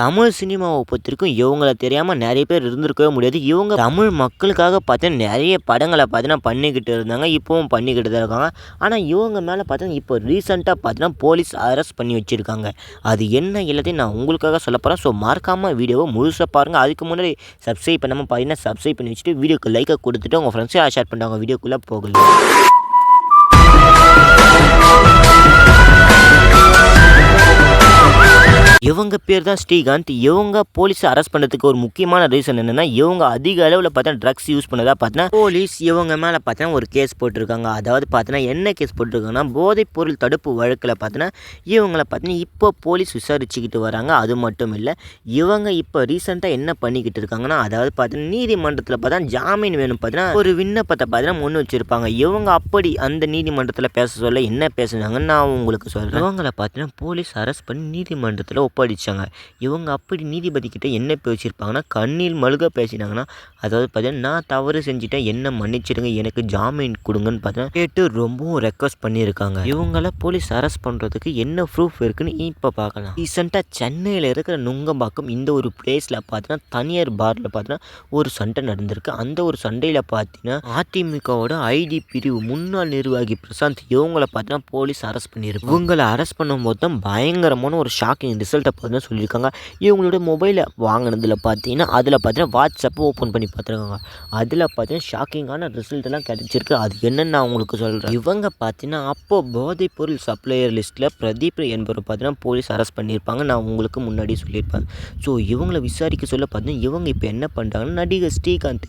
தமிழ் சினிமாவை பொறுத்தவரைக்கும் இவங்கள தெரியாம நெறைய பேர் இருந்திருக்கவே முடியாது. இவங்க தமிழ் மக்களுக்காக பார்த்தீங்கன்னா, நெறைய படங்கள பார்த்தீங்கன்னா பண்ணிக்கிட்டு இருந்தாங்க. இப்பவும் பண்ணிக்கிட்டு தான் இருக்காங்க. ஆனா இவங்க மேல பார்த்தீங்கன்னா, இப்போ ரீசென்ட்டா பார்த்தீங்கன்னா, போலீஸ் அரெஸ்ட் பண்ணி வச்சிருக்காங்க. அது என்ன எல்லாத்தையும் நான் உங்களுக்காக சொல்லப் போறேன். ஸோ மறக்காம வீடியோவ முழுசா பாருங்க. அதுக்கு முன்னாடி சப்ஸ்கிரைப் பண்ணாம பார்த்தீங்கன்னா, சப்ஸ்கிரைப் பண்ணி வச்சுட்டு வீடியோக்கு லைக்க குடுத்துட்டு உங்க ஃப்ரெண்ட்ஸுக்கு ஷேர் பண்ணிட்டு வீடியோக்குள்ள போகலாம். இவங்க பேர் தான் ஸ்ரீகாந்த். இவங்க போலீஸ் அரெஸ்ட் பண்ணதுக்கு ஒரு முக்கியமான ரீசன் என்னன்னா, இவங்க அதிக அளவுல பார்த்தீங்கன்னா ட்ரக்ஸ் யூஸ் பண்ணதா பார்த்தீங்கன்னா, போலீஸ் இவங்க மேல பார்த்தீங்கன்னா ஒரு கேஸ் போட்டிருக்காங்க. அதாவது பார்த்தீங்கன்னா என்ன கேஸ் போட்டிருக்காங்கன்னா, போதைப் பொருள் தடுப்பு வழக்குல பார்த்தீங்கன்னா, இவங்கள பார்த்தீங்கன்னா இப்போ போலீஸ் விசாரிச்சுக்கிட்டு வராங்க. அது மட்டும் இல்ல, இவங்க இப்போ ரீசெண்டா என்ன பண்ணிக்கிட்டு இருக்காங்கன்னா, அதாவது பார்த்தீங்கன்னா நீதிமன்றத்துல பார்த்தீங்கன்னா ஜாமீன் வேணும் பார்த்தீங்கன்னா ஒரு விண்ணப்பத்தை பார்த்தீங்கன்னா முன் வச்சிருப்பாங்க. இவங்க அப்படி அந்த நீதிமன்றத்துல பேச சொல்ல என்ன பேசுனாங்கன்னு நான் உங்களுக்கு சொல்றேன். இவங்கள பார்த்தீங்கன்னா போலீஸ் அரெஸ்ட் பண்ணி நீதிமன்றத்துல ஒப்படைச்சாங்க. இவங்க அப்படி நீதிபதி கிட்ட என்ன பேசியிருப்பாங்கன்னா, கண்ணீர் மல்க பேசினாங்கன்னா, அதாவது பார்த்தீங்கன்னா நான் தவறு செஞ்சுட்டேன், என்ன மன்னிச்சிடுங்க, எனக்கு ஜாமீன் கொடுங்கன்னு பார்த்தீங்கன்னா கேட்டு ரொம்பவும் ரெக்வஸ்ட் பண்ணியிருக்காங்க. இவங்கள போலீஸ் அரெஸ்ட் பண்ணுறதுக்கு என்ன ப்ரூஃப் இருக்குன்னு இப்போ பார்க்கலாம். ரீசெண்டாக சென்னையில் இருக்கிற நுங்கம்பாக்கம் இந்த ஒரு பிளேஸில் பார்த்தீங்கன்னா தனியார் பாரில் பார்த்தீங்கன்னா ஒரு சண்டை நடந்திருக்கு. அந்த ஒரு சண்டையில் பார்த்தீங்கன்னா அதிமுகவோட ஐடி பிரிவு முன்னாள் நிர்வாகி பிரசாந்த் இவங்கள பார்த்தீங்கன்னா போலீஸ் அரெஸ்ட் பண்ணியிருக்கு. இவங்களை அரெஸ்ட் பண்ணும்போது தான் பயங்கரமான ஒரு ஷாக்கிங் ரிசல்ட்டை பார்த்தீங்கன்னா சொல்லியிருக்காங்க. இவங்களோட மொபைலை வாங்கினதில் பார்த்தீங்கன்னா அதில் பார்த்தீங்கன்னா வாட்ஸ்அப்பை ஓப்பன் பண்ணி பார்த்துருக்காங்க. அதில் பார்த்தீங்கன்னா ஷாக்கிங்கான ரிசல்ட்டெல்லாம் கிடைச்சிருக்கு. அது என்னென்னு நான் உங்களுக்கு சொல்கிறேன். இவங்க பார்த்தீங்கன்னா அப்போது போதைப்பொருள் சப்ளையர் லிஸ்ட்டில் பிரதீப் என்பவர் பார்த்தீங்கன்னா போலீஸ் அரெஸ்ட் பண்ணியிருப்பாங்க. நான் உங்களுக்கு முன்னாடி சொல்லியிருப்பேன். ஸோ இவங்களை விசாரிக்க சொல்ல பார்த்தீங்கன்னா இவங்க இப்போ என்ன பண்ணுறாங்கன்னா, நடிகர் ஸ்ரீகாந்த்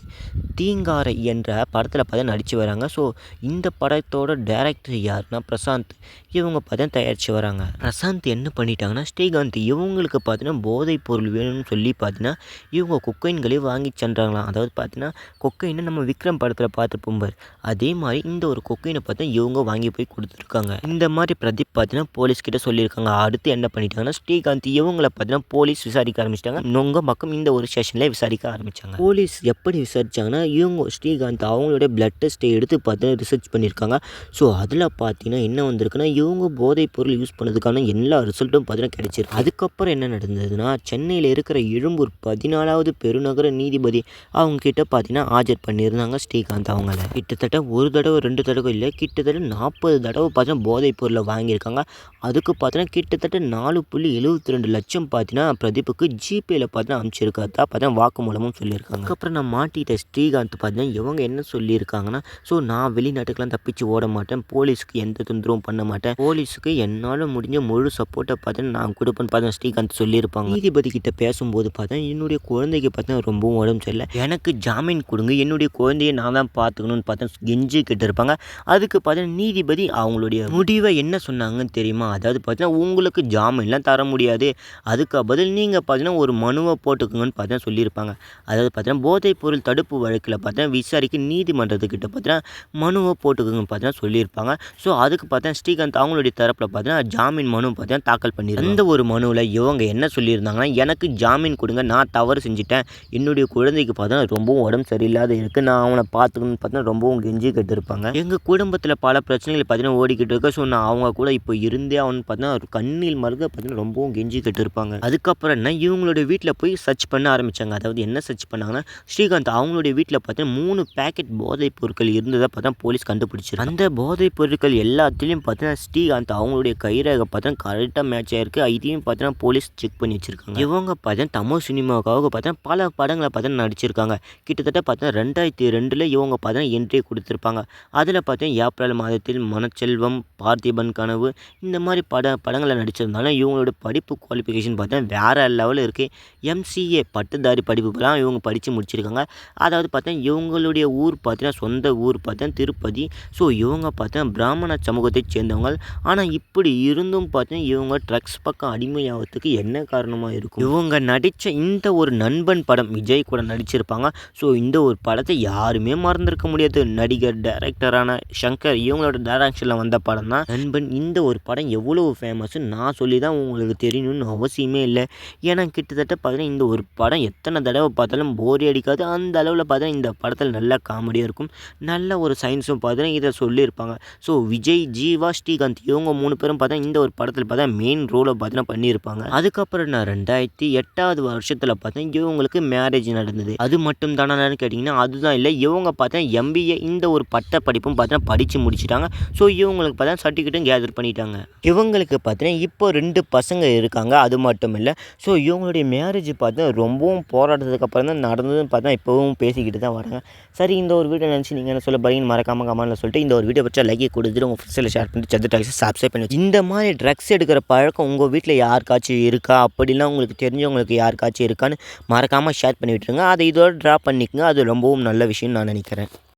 தீங்காரை என்ற படத்தில் பார்த்தீங்கன்னா நடித்து வராங்க. ஸோ இந்த படத்தோட டைரக்டர் யாருன்னா பிரசாந்த். இவங்க பார்த்தீங்கன்னா தயாரித்து வராங்க. பிரசாந்த் என்ன பண்ணிட்டாங்கன்னா, ஸ்ரீகாந்த் இவங்களுக்கு பார்த்தீங்கன்னா போதைப் பொருள் வேணும்னு சொல்லி பார்த்தீங்கன்னா இவங்க கொக்கைன்களே வாங்கி சென்றாங்களாம். அதாவது பார்த்தீங்கன்னா கொக்கைனை நம்ம விக்ரம் படத்தில் பார்த்துருப்போம் பார், அதே மாதிரி இந்த ஒரு கொக்கைனை பார்த்தீங்கன்னா இவங்க வாங்கி போய் கொடுத்துருக்காங்க. இந்த மாதிரி பிரதீப் பார்த்தீங்கன்னா போலீஸ்கிட்ட சொல்லியிருக்காங்க. அடுத்து என்ன பண்ணிட்டாங்கன்னா, ஸ்ரீகாந்த் இவங்களை பார்த்தீங்கன்னா போலீஸ் விசாரிக்க ஆரம்பிச்சிட்டாங்க. நுங்கம்பாக்கம் இந்த ஒரு ஸ்டேஷனில் விசாரிக்க ஆரம்பித்தாங்க. போலீஸ் எப்படி விசாரிச்சாங்கன்னா, இவங்க ஸ்ரீகாந்த் அவங்களோட பிளட் டெஸ்ட்டை எடுத்து பார்த்தீங்கன்னா ரிசர்ச் பண்ணியிருக்காங்க. ஸோ அதில் பார்த்தீங்கன்னா என்ன வந்திருக்குன்னா, இவங்க போதைப் பொருள் யூஸ் பண்ணதுக்கான எல்லா ரிசல்ட்டும் பார்த்தீங்கன்னா கிடைச்சிருக்கு. அதுக்கப்புறம் என்ன நடந்ததுன்னா, சென்னையில் இருக்கிற எழும்பூர் 14வது பெருநகர நீதிபதி அவங்க கிட்ட பார்த்தீங்கன்னா ஆஜர் பண்ணியிருந்தாங்க ஸ்ரீகாந்த். அவங்கள கிட்டத்தட்ட ஒரு தடவை 2 தடவை இல்லை, கிட்டத்தட்ட 40 தடவை பார்த்தீங்கன்னா போதைப் பொருளை வாங்கியிருக்காங்க. அதுக்கு பார்த்தீங்கன்னா கிட்டத்தட்ட 4.72 லட்சம் பார்த்தீங்கன்னா பிரதீப்புக்கு ஜிபேயில் பார்த்தீங்கன்னா அனுப்பிச்சிருக்காரு பார்த்தீங்கன்னா வாக்குமூலமும் சொல்லியிருக்காங்க. அதுக்கப்புறம் நான் மாட்டிட்ட ஸ்ரீகாந்த் பார்த்தீங்கன்னா இவங்க என்ன சொல்லியிருக்காங்கன்னா, ஸோ நான் வெளிநாட்டுக்கெல்லாம் தப்பிச்சு ஓட மாட்டேன், போலீஸுக்கு எந்த தொந்தரவும் பண்ண மாட்டேன், போலீஸுக்கு என்னால் முடிஞ்ச முழு சப்போர்ட்டை பார்த்தீங்கன்னா நான் கொடுப்பேன்னு பார்த்தீங்கன்னா ஸ்ரீகாந்த் சொல்லியிருப்பாங்க. நீதிபதி கிட்ட பேசும்போது பார்த்தீங்கன்னா என்னுடைய குழந்தைக்கு பார்த்தீங்கன்னா ரொம்பவும் உடம்பு சரியில்லை, எனக்கு ஜாமீன் கொடுங்க, என்னுடைய குழந்தையை நான் தான் பார்த்துக்கணும்னு பார்த்தீங்கன்னா கெஞ்சி கேட்டிருப்பாங்க. அதுக்கு பார்த்தீங்கன்னா நீதிபதி அவங்களுடைய முடிவை என்ன சொன்னாங்கன்னு தெரியுமா? அதாவது பார்த்தீங்கன்னா உங்களுக்கு ஜாமீன்லாம் தர முடியாது, அதுக்கு பதில் நீங்கள் பார்த்தீங்கன்னா ஒரு மனுவை போட்டுக்கோங்கன்னு பார்த்தீங்கன்னா சொல்லியிருப்பாங்க. அதாவது பார்த்தீங்கன்னா போதைப் பொருள் தடுப்பு வழக்கில் பார்த்தீங்கன்னா விசாரிக்க நீதிமன்றத்துக்கிட்ட பார்த்தீங்கன்னா மனுவை போட்டுக்கோங்கன்னு பார்த்தீங்கன்னா சொல்லியிருப்பாங்க. ஸோ அதுக்கு பார்த்தீங்கன்னா ஸ்ரீகாந்த் அவங்களுடைய தரப்பில் பார்த்தீங்கன்னா ஜாமீன் மனு பார்த்தீங்கன்னா தாக்கல் பண்ணியிருக்காங்க. அந்த ஒரு மனுவில் இவங்க என்ன சொல்லியிருந்தாங்கன்னா, எனக்கு ஜாமீன் கொடுங்க, நான் தவறு செஞ்சுட்டேன், என்னுடைய குழந்தைக்கு பார்த்தீங்கன்னா ரொம்பவும் உடம்பு சரியில்லாத இருக்குது, நான் அவனை பார்த்துக்கணும்னு பார்த்தீங்கன்னா ரொம்பவும் கெஞ்சி கேட்டிருப்பாங்க. எங்கள் குடும்பத்தில் பல பிரச்சனைகள் பார்த்தீங்கன்னா ஓடிக்கிட்டு இருக்கு, ஸோ நான் அவங்க கூட இப்போ இருந்தே அவனு பார்த்தீங்கன்னா கண்ணீர் மருக பார்த்தீங்கன்னா ரொம்பவும் கெஞ்சி கேட்டிருப்பாங்க. அதுக்கப்புறம் என்ன இவங்களுடைய வீட்டில் போய் சர்ச் பண்ண ஆரம்பித்தாங்க. அதாவது என்ன சர்ச் பண்ணாங்கன்னா, ஸ்ரீகாந்த் அவங்களுடைய வீட்டில் பார்த்தீங்கன்னா 3 பேக்கெட் போதைப் பொருட்கள் இருந்ததை பார்த்தா போலீஸ் கண்டுபிடிச்சிருக்கு. அந்த போதைப் பொருட்கள் எல்லாத்துலேயும் பார்த்தீங்கன்னா ஸ்ரீகாந்த் அவங்களுடைய கைரேகை பார்த்தீங்கன்னா கரெக்டாக மேட்ச் ஆயிருக்கு. இதையும் பார்த்தீங்கன்னா போலீஸ் செக் பண்ணி வச்சிருக்காங்க. இவங்க பார்த்தீங்கன்னா தமிழ் சினிமாவுக்காக பார்த்தீங்கன்னா பல படங்களை பார்த்தீங்கன்னா நடிச்சிருக்காங்க. கிட்டத்தட்ட பார்த்தீங்கன்னா 2002 இவங்க பார்த்தீங்கன்னா என்ட்ரி கொடுத்துருப்பாங்க. அதில் பார்த்தீங்கன்னா ஏப்ரல் மாதத்தில் மனச்செல்வம், பார்த்திபன் கனவு இந்த மாதிரி படங்களை நடிச்சிருந்தாலும் இவங்களோட படிப்பு குவாலிஃபிகேஷன் பார்த்தீங்கன்னா வேறு லெவலில் இருக்குது. எம்சிஏ பட்டதாரி படிப்புலாம் இவங்க படித்து முடிச்சிருக்காங்க. அதாவது பார்த்தீங்கன்னா இவங்களுடைய ஊர் பார்த்தீங்கன்னா சொந்த ஊர் பார்த்தீங்கன்னா திருப்பதி. ஸோ இவங்க பார்த்தீங்கன்னா பிராமண சமூகத்தை சேர்ந்தவங்க. ஆனால் இப்படி இருந்தும் பார்த்தீங்கன்னா இவங்க ட்ரக்ஸ் பக்கம் அடிமையாகிறதுக்கு என்ன காரணமாக இருக்கும்? இவங்க நடித்த இந்த ஒரு நண்பன் படம் விஜய் கூட நடிச்சிருப்பாங்க. ஸோ இந்த ஒரு படத்தை யாருமே மறந்துருக்க முடியாது. நடிகர் டைரக்டரான சங்கர் இவங்களோட டைரக்ஷனில் வந்த படம் தான் நண்பன். இந்த ஒரு படம் எவ்வளோ ஃபேமஸ் நான் சொல்லி தான் உங்களுக்கு தெரியணும்னு அவசியமே இல்லை. ஏன்னா கிட்டத்தட்ட பார்த்தீங்கன்னா இந்த ஒரு படம் எத்தனை தடவை பார்த்தாலும் போரே அடிக்காது. அந்த அளவில் பார்த்தீங்கன்னா இந்த படத்தில் நல்ல காமெடியாக இருக்கும், நல்ல ஒரு சயின்ஸும் பார்த்தீங்கன்னா இதை சொல்லியிருப்பாங்க. ஸோ விஜய், ஜீவா, ஸ்ரீகாந்த் இவங்க 3 பேரும் பார்த்தா இந்த ஒரு படத்தில் பார்த்தா மெயின் ரோலை பார்த்தீங்கன்னா பண்ணியிருப்பாங்க. பண்ணியிருப்பாங்க. அதுக்கப்புறம் நான் 2008வது வருஷத்தில் பார்த்தேன் இவங்களுக்கு மேரேஜ் நடந்தது. அது மட்டும் தானான்னு கேட்டிங்கன்னா அதுதான் இல்லை. இவங்க பார்த்தா எம்பிஏ இந்த ஒரு பட்ட படிப்பும் பார்த்தா படித்து முடிச்சிட்டாங்க. ஸோ இவங்களுக்கு பார்த்தா சர்டிஃபிகேட்டும் கேதர் பண்ணிட்டாங்க. இவங்களுக்கு பார்த்தீங்கன்னா இப்போ 2 பசங்க இருக்காங்க. அது மட்டும் இல்லை. ஸோ இவங்களுடைய மேரேஜ் பார்த்தா ரொம்பவும் போராட்டத்துக்கு அப்புறம் தான் நடந்ததுன்னு பார்த்தா இப்போவும் பேசிக்கிட்டு தான் வராங்க. சரி, இந்த ஒரு வீடியோ நினச்சி நீங்கள் என்ன சொல்ல போறீங்கன்னு மறக்காம கமெண்ட்டில் சொல்லிட்டு இந்த ஒரு வீடியோ பற்றி லைக் கொடுத்துட்டு உங்கள் ஃப்ரெண்ட்ஸில் ஷேர் பண்ணிட்டு சத்து டாக்ஸை சப்ஸ்கிரைப் பண்ணி இந்த மாதிரி ட்ரக்ஸ் எடுக்கிற பழக்கம் உங்கள் வீட்டில் யாருக்காச்சும் இருக்கா, அப்படிலாம் உங்களுக்கு தெரிஞ்சவங்களுக்கு யாருக்காச்சும் இருக்கான்னு மறக்காமல் ஷேர் பண்ணி விட்டுருங்க. அதை இதோட ட்ராப் பண்ணிக்கங்க. அது ரொம்பவும் நல்ல விஷயம்னு நான் நினைக்கிறேன்.